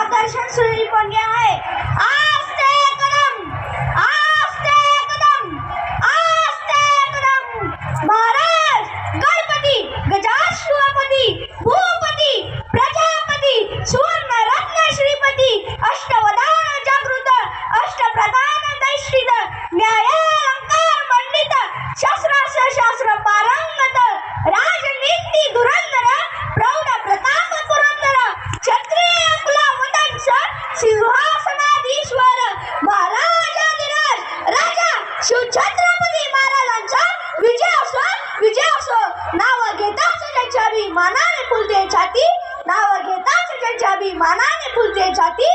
आकर्षण सुरेली पण आहे. आस्ते कदम, आस्ते कदम, आस्ते कदम. महाराज गणपती, गजाश्वपती, भूपती, प्रजापती, सुवर्ण रत्न श्रीपती, अष्टवदान जागृत, अष्टप्रधान दैष्टित, न्यायालंकार मंडित, शास्त्रार्थ शास्त्र पारंगत, राजनीती धुरंधर, प्रौढ प्रताप पुरंदर, क्षत्रिय कुलवंश, सिंहासनाधीश्वर, महाराजाधिराज राजा शिवछत्रपती महाराजांचा विजय असो, विजय असो. नाव घेताच त्यांच्या अभिमानाने फुलते छाती, नाव घेताच त्यांच्या अभिमानाने फुलते छाती.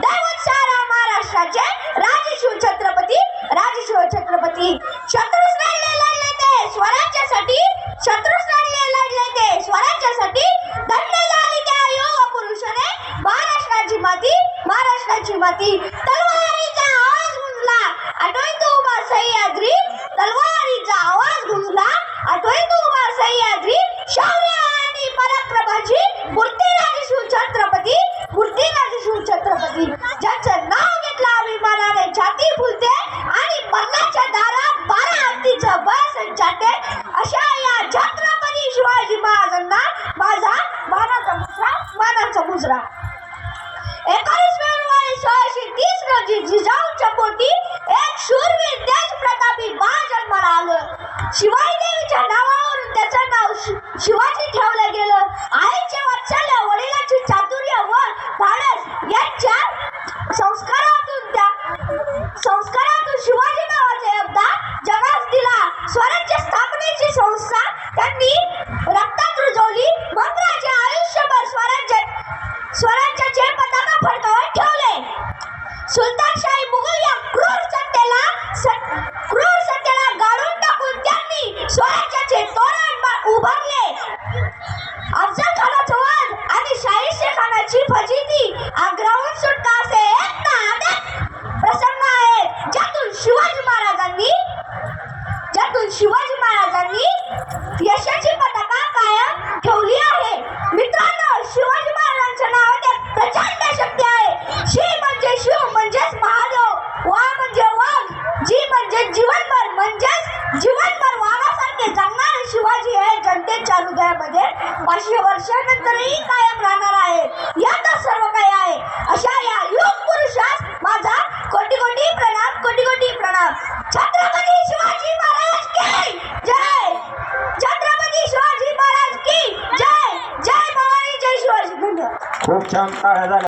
दैवत सारा महाराष्ट्राचे राजे शिवछत्रपती, राजे शिवछत्रपती. शत्रूस लढले ते स्वराज्यासाठी, शत्रूस लढले ते स्वराज्यासाठी. धन्य झाली त्या युवा पुरुषाने महाराष्ट्राची माती, महाराष्ट्राची माती. तलवारीचा आवाज गुंजला, आठवय तो उभा सह्याद्री, तलवारीचा आवाज गुंजला, आठवय तो उभा सह्याद्री. शौर्य आणि पराक्रमाची मूर्ती राजे शिवछत्रपती, मूर्ती राजे शिवछत्रपती. ज्यांचं नाव घेतलं अभिमानाने छाती फुलते आणि मरणाच्या दारात 12 हत्तीचं बळ संचारते. अशा या छत्रपती शिवाजी महाराजांना माझा मानाचा मुजरा, मानाचा मुजरा. 21 फेब्रुवारी 1630 रोजी जिजाऊंच्या पोटी एक शूरवीर तेज प्रतापी बाळ जन्माला आलं. शिवाई देवीच्या नावावरून त्याचं नाव शिवाजी ठेवलं गेलं. आईचे वात्सल्य, वडिलांची चातुर्य व धाडस या 4